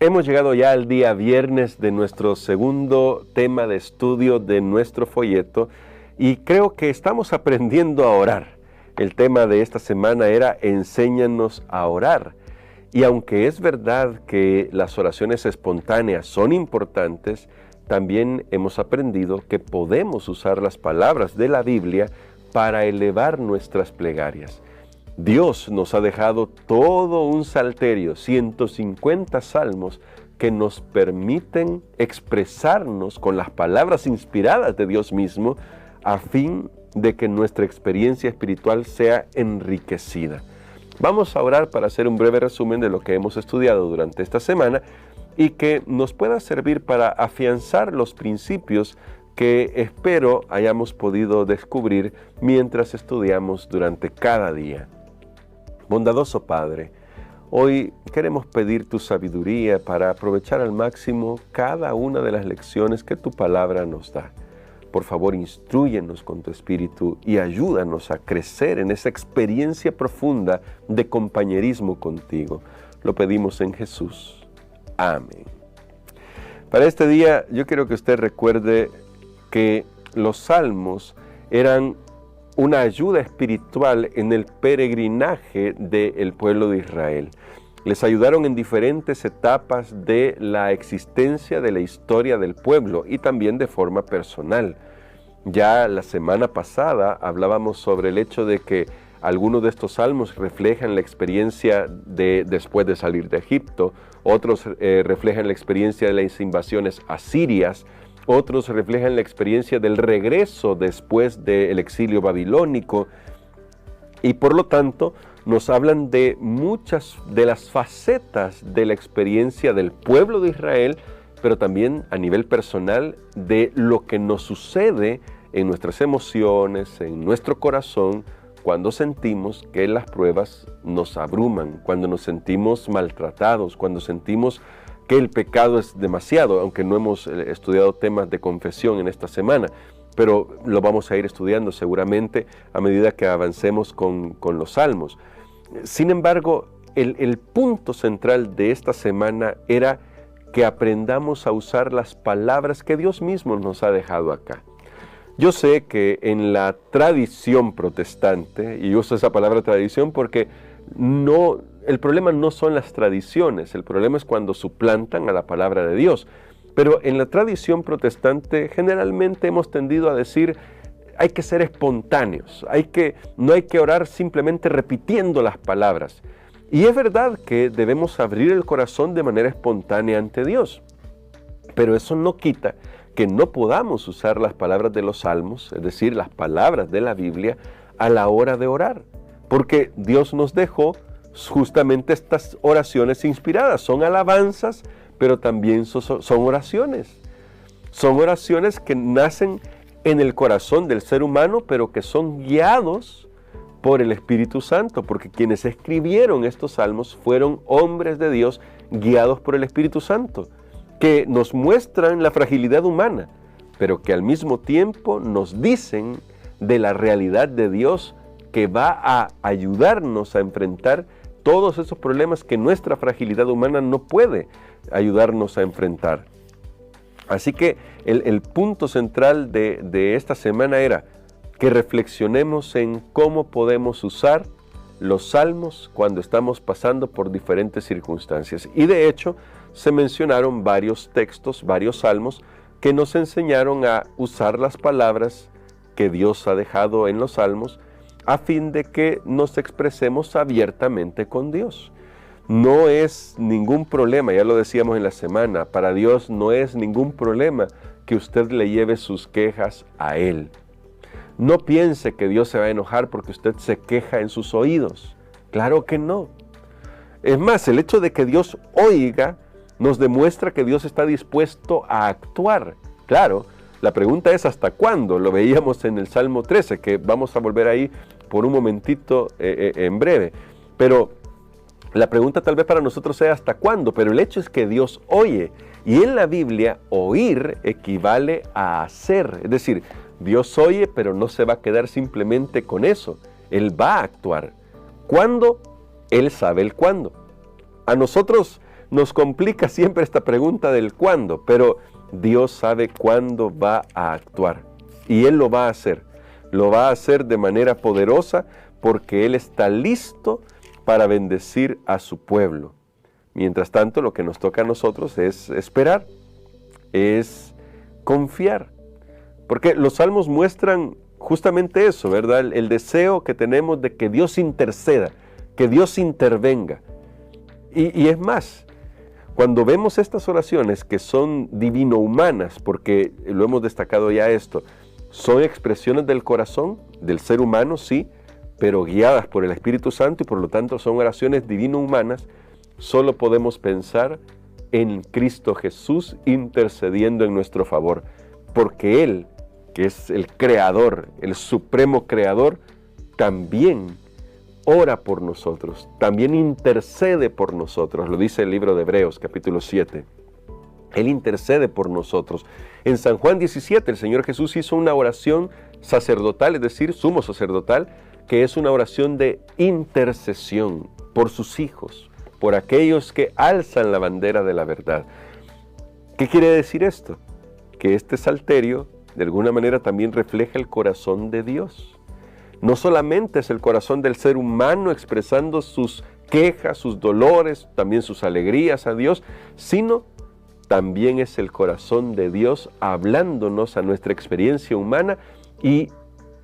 Hemos llegado ya al día viernes de nuestro segundo tema de estudio de nuestro folleto y creo que estamos aprendiendo a orar. El tema de esta semana era Enséñanos a orar. Y aunque es verdad que las oraciones espontáneas son importantes, también hemos aprendido que podemos usar las palabras de la Biblia para elevar nuestras plegarias. Dios nos ha dejado todo un salterio, 150 salmos, que nos permiten expresarnos con las palabras inspiradas de Dios mismo, a fin de que nuestra experiencia espiritual sea enriquecida. Vamos a orar para hacer un breve resumen de lo que hemos estudiado durante esta semana y que nos pueda servir para afianzar los principios que espero hayamos podido descubrir mientras estudiamos durante cada día. Bondadoso Padre, hoy queremos pedir tu sabiduría para aprovechar al máximo cada una de las lecciones que tu palabra nos da. Por favor, instrúyenos con tu Espíritu y ayúdanos a crecer en esa experiencia profunda de compañerismo contigo. Lo pedimos en Jesús. Amén. Para este día, yo quiero que usted recuerde que los salmos eran una ayuda espiritual en el peregrinaje del pueblo de Israel. Les ayudaron en diferentes etapas de la existencia de la historia del pueblo y también de forma personal. Ya la semana pasada hablábamos sobre el hecho de que algunos de estos salmos reflejan la experiencia de después de salir de Egipto, otros reflejan la experiencia de las invasiones asirias, otros reflejan la experiencia del regreso después del exilio babilónico y por lo tanto nos hablan de muchas de las facetas de la experiencia del pueblo de Israel, pero también a nivel personal de lo que nos sucede en nuestras emociones, en nuestro corazón, cuando sentimos que las pruebas nos abruman, cuando nos sentimos maltratados, cuando sentimos que el pecado es demasiado, aunque no hemos estudiado temas de confesión en esta semana, pero lo vamos a ir estudiando seguramente a medida que avancemos con los salmos. Sin embargo, el punto central de esta semana era que aprendamos a usar las palabras que Dios mismo nos ha dejado acá. Yo sé que en la tradición protestante, y uso esa palabra tradición porque el problema no son las tradiciones, el problema es cuando suplantan a la palabra de Dios. Pero en la tradición protestante generalmente hemos tendido a decir, hay que ser espontáneos, no hay que orar simplemente repitiendo las palabras. Y es verdad que debemos abrir el corazón de manera espontánea ante Dios, pero eso no quita que no podamos usar las palabras de los salmos, es decir, las palabras de la Biblia, a la hora de orar, porque Dios nos dejó justamente estas oraciones inspiradas, son alabanzas, pero también son oraciones. Son oraciones que nacen en el corazón del ser humano, pero que son guiados por el Espíritu Santo, porque quienes escribieron estos salmos fueron hombres de Dios guiados por el Espíritu Santo, que nos muestran la fragilidad humana, pero que al mismo tiempo nos dicen de la realidad de Dios que va a ayudarnos a enfrentar todos esos problemas que nuestra fragilidad humana no puede ayudarnos a enfrentar. Así que el punto central de esta semana era que reflexionemos en cómo podemos usar los salmos cuando estamos pasando por diferentes circunstancias. Y de hecho, se mencionaron varios textos, varios salmos, que nos enseñaron a usar las palabras que Dios ha dejado en los salmos a fin de que nos expresemos abiertamente con Dios. No es ningún problema, ya lo decíamos en la semana, para Dios no es ningún problema que usted le lleve sus quejas a Él. No piense que Dios se va a enojar porque usted se queja en sus oídos. Claro que no. Es más, el hecho de que Dios oiga nos demuestra que Dios está dispuesto a actuar. Claro, la pregunta es ¿hasta cuándo? Lo veíamos en el Salmo 13, que vamos a volver ahí por un momentito en breve. Pero la pregunta tal vez para nosotros sea ¿hasta cuándo? Pero el hecho es que Dios oye. Y en la Biblia, oír equivale a hacer. Es decir, Dios oye, pero no se va a quedar simplemente con eso. Él va a actuar. ¿Cuándo? Él sabe el cuándo. A nosotros nos complica siempre esta pregunta del cuándo, pero Dios sabe cuándo va a actuar y Él lo va a hacer. Lo va a hacer de manera poderosa porque Él está listo para bendecir a su pueblo. Mientras tanto, lo que nos toca a nosotros es esperar, es confiar. Porque los salmos muestran justamente eso, ¿verdad? El deseo que tenemos de que Dios interceda, que Dios intervenga. Y es más, cuando vemos estas oraciones que son divino-humanas, porque lo hemos destacado ya esto, son expresiones del corazón, del ser humano, sí, pero guiadas por el Espíritu Santo y por lo tanto son oraciones divino-humanas, solo podemos pensar en Cristo Jesús intercediendo en nuestro favor, porque Él, que es el Creador, el Supremo Creador, también ora por nosotros, también intercede por nosotros, lo dice el libro de Hebreos, capítulo 7. Él intercede por nosotros. En San Juan 17, el Señor Jesús hizo una oración sacerdotal, es decir, sumo sacerdotal, que es una oración de intercesión por sus hijos, por aquellos que alzan la bandera de la verdad. ¿Qué quiere decir esto? Que este salterio, de alguna manera, también refleja el corazón de Dios. No solamente es el corazón del ser humano expresando sus quejas, sus dolores, también sus alegrías a Dios, sino también es el corazón de Dios hablándonos a nuestra experiencia humana y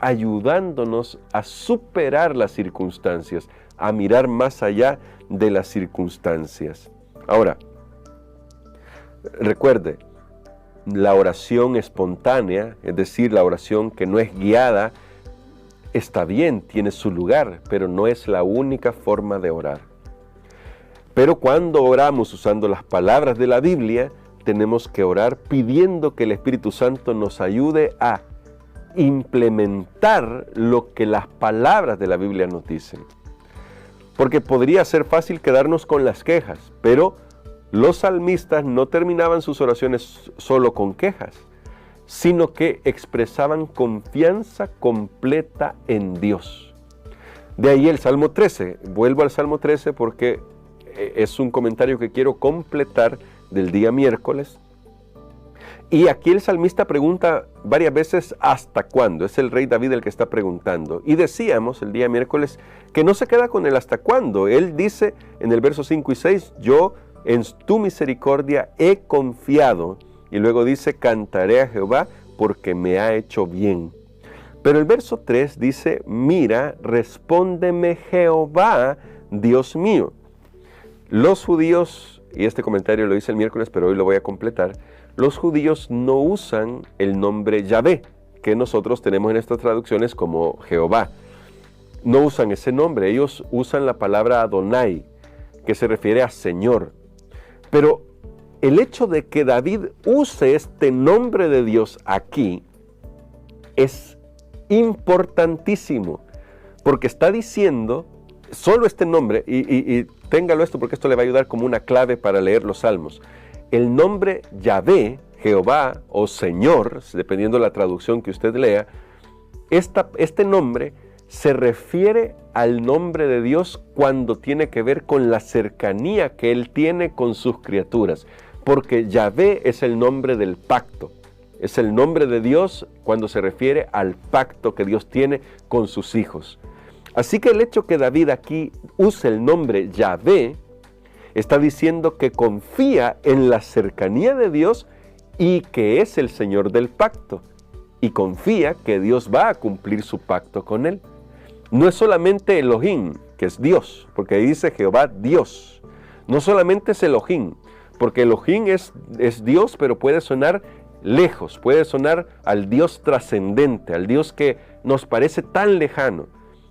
ayudándonos a superar las circunstancias, a mirar más allá de las circunstancias. Ahora, recuerde, la oración espontánea, es decir, la oración que no es guiada, está bien, tiene su lugar, pero no es la única forma de orar. Pero cuando oramos usando las palabras de la Biblia, tenemos que orar pidiendo que el Espíritu Santo nos ayude a implementar lo que las palabras de la Biblia nos dicen. Porque podría ser fácil quedarnos con las quejas, pero los salmistas no terminaban sus oraciones solo con quejas, sino que expresaban confianza completa en Dios. De ahí el Salmo 13. Vuelvo al Salmo 13 porque es un comentario que quiero completar del día miércoles. Y aquí el salmista pregunta varias veces ¿hasta cuándo? Es el rey David el que está preguntando. Y decíamos el día miércoles que no se queda con el hasta cuándo. Él dice en el verso 5 y 6, yo en tu misericordia he confiado. Y luego dice, cantaré a Jehová porque me ha hecho bien. Pero el verso 3 dice, mira, respóndeme Jehová, Dios mío. Los judíos, y este comentario lo hice el miércoles, pero hoy lo voy a completar, los judíos no usan el nombre Yahvé, que nosotros tenemos en estas traducciones como Jehová. No usan ese nombre, ellos usan la palabra Adonai, que se refiere a Señor. Pero el hecho de que David use este nombre de Dios aquí es importantísimo, porque está diciendo, solo este nombre, y téngalo esto porque esto le va a ayudar como una clave para leer los salmos. El nombre Yahvé, Jehová o Señor, dependiendo de la traducción que usted lea, este nombre se refiere al nombre de Dios cuando tiene que ver con la cercanía que Él tiene con sus criaturas, porque Yahvé es el nombre del pacto, es el nombre de Dios cuando se refiere al pacto que Dios tiene con sus hijos. Así que el hecho que David aquí use el nombre Yahvé, está diciendo que confía en la cercanía de Dios y que es el Señor del pacto. Y confía que Dios va a cumplir su pacto con él. No es solamente Elohim, que es Dios, porque ahí dice Jehová Dios. No solamente es Elohim, porque Elohim es Dios, pero puede sonar lejos, puede sonar al Dios trascendente, al Dios que nos parece tan lejano.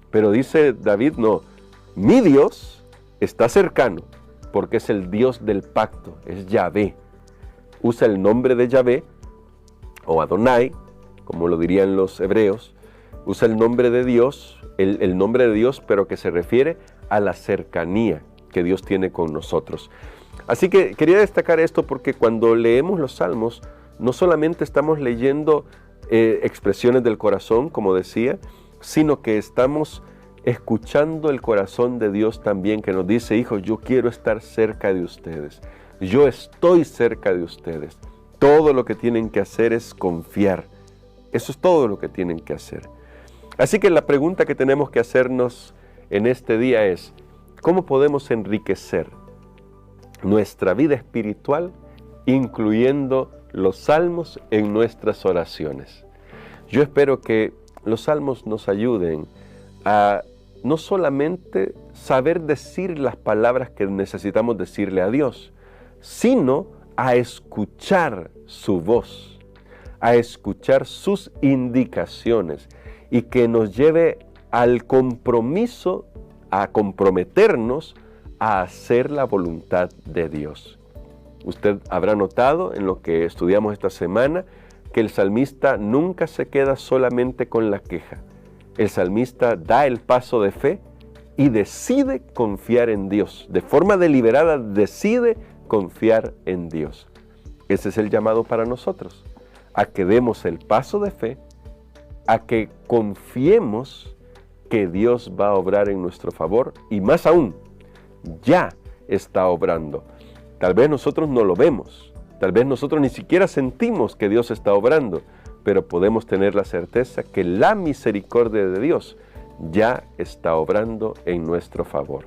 Pero dice David, no, mi Dios está cercano, porque es el Dios del pacto, es Yahvé. Usa el nombre de Yahvé, o Adonai, como lo dirían los hebreos. Usa el nombre de Dios, el nombre de Dios, pero que se refiere a la cercanía que Dios tiene con nosotros. Así que quería destacar esto porque cuando leemos los salmos, no solamente estamos leyendo expresiones del corazón, como decía, sino que estamos escuchando el corazón de Dios también, que nos dice: hijos, yo quiero estar cerca de ustedes, yo estoy cerca de ustedes. Todo lo que tienen que hacer es confiar. Eso es todo lo que tienen que hacer. Así que la pregunta que tenemos que hacernos en este día es: ¿cómo podemos enriquecer nuestra vida espiritual incluyendo los salmos en nuestras oraciones? Yo espero que los salmos nos ayuden a no solamente saber decir las palabras que necesitamos decirle a Dios, sino a escuchar su voz, a escuchar sus indicaciones, y que nos lleve al compromiso, a comprometernos a hacer la voluntad de Dios. Usted habrá notado en lo que estudiamos esta semana que el salmista nunca se queda solamente con la queja. El salmista da el paso de fe y decide confiar en Dios. De forma deliberada decide confiar en Dios. Ese es el llamado para nosotros, a que demos el paso de fe, a que confiemos que Dios va a obrar en nuestro favor, y más aún, ya está obrando. Tal vez nosotros no lo vemos, tal vez nosotros ni siquiera sentimos que Dios está obrando, pero podemos tener la certeza que la misericordia de Dios ya está obrando en nuestro favor.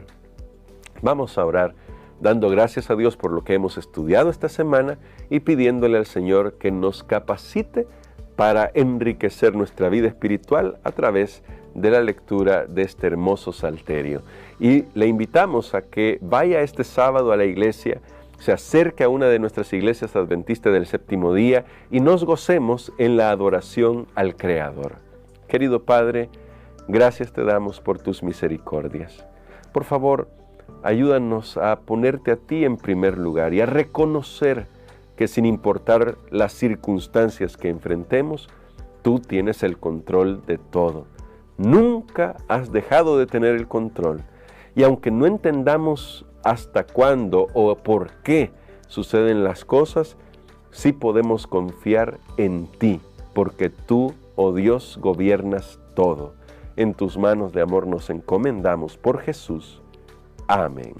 Vamos a orar dando gracias a Dios por lo que hemos estudiado esta semana y pidiéndole al Señor que nos capacite para enriquecer nuestra vida espiritual a través de la lectura de este hermoso salterio. Y le invitamos a que vaya este sábado a la iglesia, se acerque a una de nuestras iglesias adventistas del séptimo día y nos gocemos en la adoración al Creador. Querido Padre, gracias te damos por tus misericordias. Por favor, ayúdanos a ponerte a ti en primer lugar y a reconocer que sin importar las circunstancias que enfrentemos, tú tienes el control de todo. Nunca has dejado de tener el control. Y aunque no entendamos hasta cuándo o por qué suceden las cosas, sí podemos confiar en ti, porque tú, oh Dios, gobiernas todo. En tus manos de amor nos encomendamos por Jesús. Amén.